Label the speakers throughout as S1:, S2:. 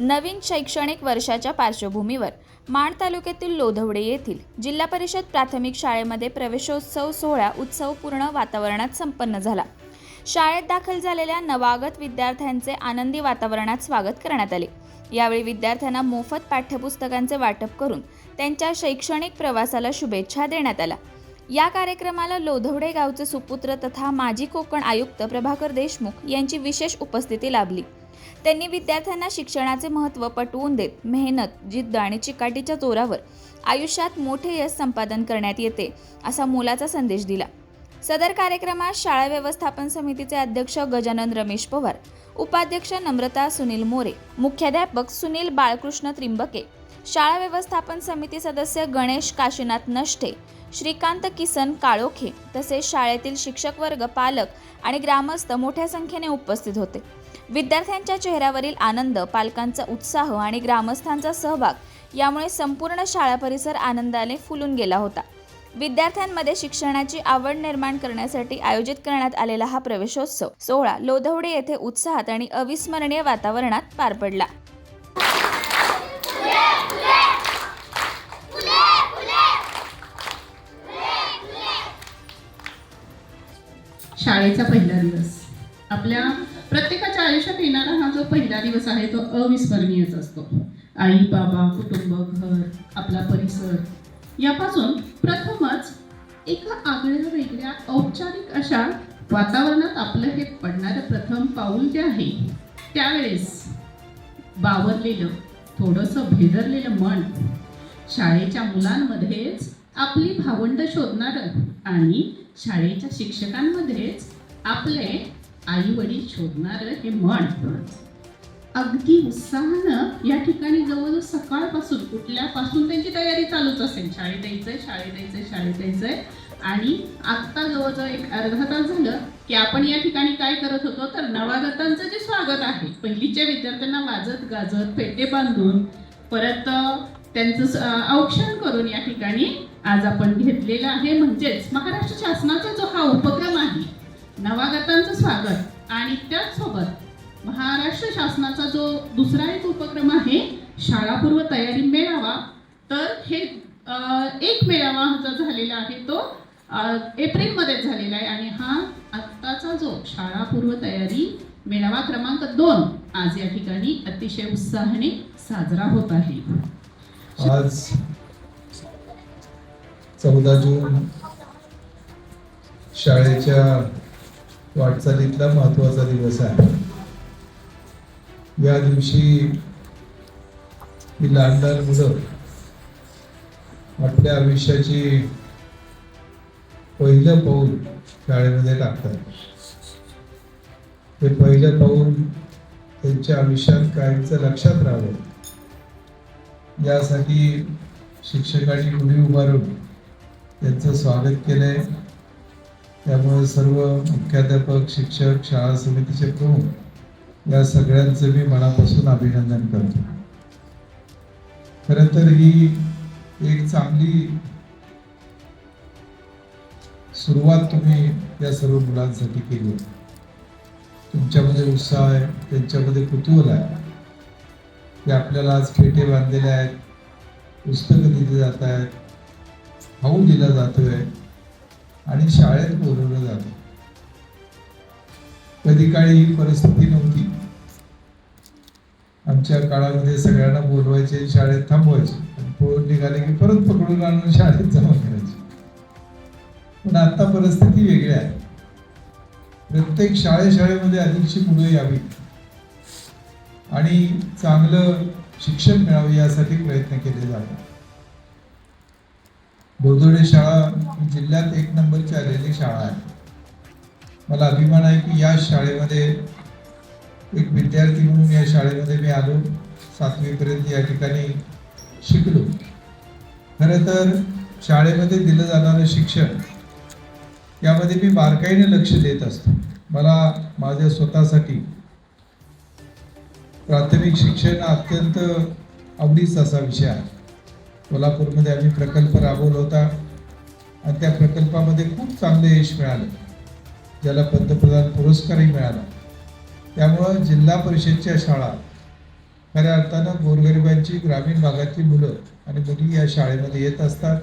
S1: नवीन शैक्षणिक वर्षाच्या पार्श्वभूमीवर माण तालुक्यातील लोधवडे येथील जिल्हा परिषद प्राथमिक शाळेमध्ये प्रवेशोत्सव सोहळा उत्सवपूर्ण वातावरणात संपन्न झाला। शाळेत दाखल झालेल्या नवागत विद्यार्थ्यांचे आनंदी वातावरणात स्वागत करण्यात आले। यावेळी विद्यार्थ्यांना मोफत पाठ्यपुस्तकांचे वाटप करून त्यांच्या शैक्षणिक प्रवासाला शुभेच्छा देण्यात आल्या। या कार्यक्रमाला लोधवडे गावचे सुपुत्र तथा माजी कोकण आयुक्त प्रभाकर देशमुख यांची विशेष उपस्थिती लाभली। त्यांनी विद्यार्थ्यांना शिक्षणाचे महत्त्व पटवून देत मेहनत, जिद्द आणि चिकाटीच्या जोरावर आयुष्यात मोठे यश संपादन करण्यात येते असा मोलाचा संदेश दिला। सदर कार्यक्रमात शाळा व्यवस्थापन समितीचे अध्यक्ष गजानन रमेश पवार, उपाध्यक्ष नम्रता सुनील मोरे, मुख्याध्यापक सुनील बाळकृष्ण त्रिंबके, शाळा व्यवस्थापन समिती सदस्य गणेश काशीनाथ नष्टे, श्रीकांत किसन काळोखे तसेच शाळेतील शिक्षक वर्ग, पालक आणि ग्रामस्थ मोठ्या संख्येने उपस्थित होते। विद्यार्थ्यांच्या चेहऱ्यावरील आनंद, पालकांचा उत्साह आणि ग्रामस्थांचा सहभाग यामुळे संपूर्ण शाळा परिसर आनंदाने फुलून गेला होता। विद्यार्थ्यांमध्ये शिक्षणाची आवड निर्माण करण्यासाठी आयोजित करण्यात आलेला हा प्रवेशोत्सव सोहळा लोधवडे येथे उत्साहात आणि अविस्मरणीय वातावरणात पार पडला।
S2: शाळेचा पहिला दिवस आपल्या प्रत्येकाच्या आयुष्यात येणारा हा जो पहिला दिवस आहे तो अविस्मरणीयच असतो। आई, बाबा, कुटुंब, घर, आपला परिसर यापासून प्रथमच एका आगळ्या वेगळ्या औपचारिक अशा वातावरणात आपलं हे पडणारं प्रथम पाऊल जे आहे त्यावेळेस बावरलेलं, थोडंसं भेदरलेलं मन शाळेच्या मुलांमध्येच आपली भावंड शोधणारं आणि शाळेच्या शिक्षकांमध्येच आपले आई वडील शोधणारं हे मन अगदी उत्साहानं या ठिकाणी जवळजवळ सकाळपासून उठल्यापासून त्यांची तयारी चालूच असेल। शाळेत यायचंय आणि आत्ता जवळजवळ एक अर्धा तास झालं की आपण या ठिकाणी काय करत होतो तर नवागतांचं जे स्वागत आहे, पहिलीच्या विद्यार्थ्यांना वाजत गाजत पेटे बांधून परत त्यांचं औक्षण करून या ठिकाणी आज आपण घेतलेलं आहे। म्हणजेच महाराष्ट्र शासनाचा जो हा उपक्रम आहे नवागतांचं स्वागत आणि त्याचसोबत महाराष्ट्र शासनाचा जो दुसरा एक उपक्रम आहे शाळापूर्व तयारी मेळावा, तर हे एक मेळावा जो झालेला आहे तो एप्रिलमध्ये झालेला आहे आणि हा आत्ताचा जो शाळापूर्व तयारी मेळावा क्रमांक 2 आज या ठिकाणी अतिशय उत्साहाने साजरा होत आहे।
S3: आज 14 जून शाळेच्या वाटचालीतला महत्त्वाचा दिवस आहे। या दिवशी ही लहान लहान मुलं आपल्या आयुष्याची पहिलं पाऊल शाळेमध्ये टाकतात। हे पहिलं पाऊल त्यांच्या आयुष्यात कायमचं लक्षात राहावं यासाठी शिक्षकांनी गुढी उभारून त्यांचं स्वागत केलंय। त्यामुळे सर्व मुख्याध्यापक, शिक्षक, शाळा समितीचे प्रमुख या सगळ्यांचं मी मनापासून अभिनंदन करतो। खरं तर ही एक चांगली सुरुवात तुम्ही या सर्व मुलांसाठी केली। तुमच्यामध्ये उत्साह आहे, त्यांच्यामध्ये कुतूहल आहे की आपल्याला आज फेटे बांधलेले आहेत, पुस्तकं दिली जात आहेत, खाऊ दिला जातोय आणि शाळेत बोलवलं जातं। कधी काळी ही परिस्थिती नव्हती। आमच्या काळामध्ये सगळ्यांना बोलवायचे, शाळेत थांबवायचे आणि पळून निघाले की परत पकडून आणून शाळेत जमा करायचे। पण आता परिस्थिती वेगळी आहे। प्रत्येक शाळेमध्ये अधिकची मुलं यावी आणि चांगलं शिक्षण मिळावे यासाठी प्रयत्न केले जातात। लोधवडे शाळा ही जिल्ह्यात 1 नंबरची आलेली शाळा आहे। मला अभिमान आहे की या शाळेमध्ये एक विद्यार्थी म्हणून या शाळेमध्ये मी आलो, 7वी पर्यंत या ठिकाणी शिकलो। खरं तर शाळेमध्ये दिलं जाणारं शिक्षण यामध्ये मी बारकाईने लक्ष देत असतो। मला माझ्या स्वतःसाठी प्राथमिक शिक्षण अत्यंत आवडीचा असा विषय आहे। कोल्हापूरमध्ये आम्ही प्रकल्प राबवला होता आणि त्या प्रकल्पामध्ये खूप चांगलं यश मिळालं, ज्याला पंतप्रधान पुरस्कारही मिळाला। त्यामुळं जिल्हा परिषदच्या शाळा खऱ्या अर्थानं गोरगरिबांची ग्रामीण भागातली मुलं आणि मुली या शाळेमध्ये येत असतात.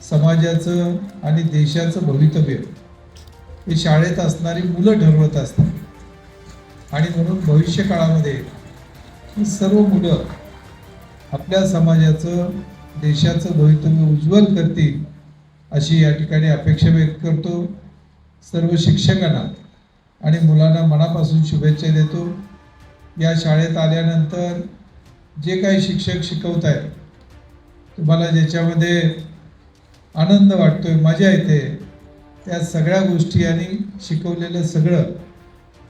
S3: समाजाचं आणि देशाचं भवितव्य हे शाळेत असणारी मुलं ठरवत असतात आणि म्हणून भविष्य काळामध्ये ही सर्व मुलं आपल्या समाजाचं देशाचं भवितव्य उज्ज्वल करतील अशी या ठिकाणी अपेक्षा व्यक्त करतो. सर्व शिक्षकांना आणि मुलांना मनापासून शुभेच्छा देतो. या शाळेत आल्यानंतर जे काही शिक्षक शिकवत आहेत, तुम्हाला ज्याच्यामध्ये आनंद वाटतोय, मजा येते, त्या सगळ्या गोष्टी आणि शिकवलेलं सगळं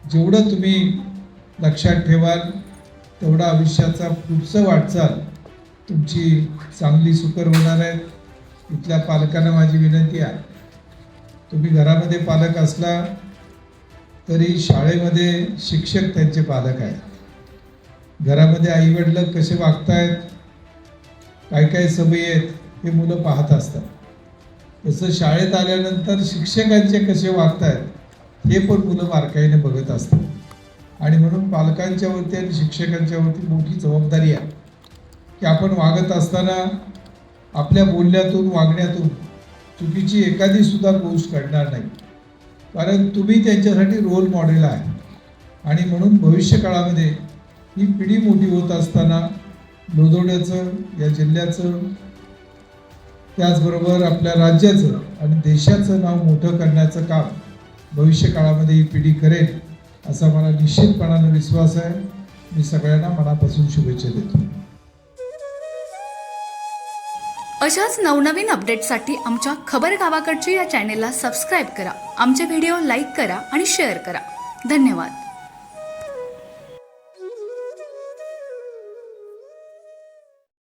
S3: जेवढं तुम्ही लक्षात ठेवाल तेवढा आयुष्याचा पुढचं वाटचाल तुमची चांगली सुकर होणार आहे. इथल्या पालकांना माझी विनंती आहे, तुम्ही घरामध्ये पालक असला तरी शाळेमध्ये शिक्षक त्यांचे पालक आहेत. घरामध्ये आईवडील कसे वागतायत, काय काय सवयी आहेत हे मुलं पाहत असतात. तसं शाळेत आल्यानंतर शिक्षकांचे कसे वागतायत हे पण मुलं बारकाईने बघत असतात. आणि म्हणून पालकांच्यावरती आणि शिक्षकांच्यावरती मोठी जबाबदारी आहे की आपण वागत असताना आपल्या बोलण्यातून वागण्यातून चुकीची एखादी सुद्धा गोष्ट घडणार नाही, कारण तुम्ही त्यांच्यासाठी रोल मॉडेल आहे. आणि म्हणून भविष्य काळामध्ये ही पिढी मोठी होत असताना लोधवड्याचं, या जिल्ह्याचं, त्याचबरोबर आपल्या राज्याचं आणि देशाचं नाव मोठं करण्याचं काम भविष्य काळामध्ये ही पिढी करेल असा मला निश्चितपणाने विश्वास आहे. मी सगळ्यांना मनापासून शुभेच्छा देतो.
S4: अशाच नवनवीन अपडेट्ससाठी आमच्या खबर गावाकडची या चॅनेलला सबस्क्राईब करा. आमचे व्हिडिओ लाईक करा आणि शेअर करा. धन्यवाद.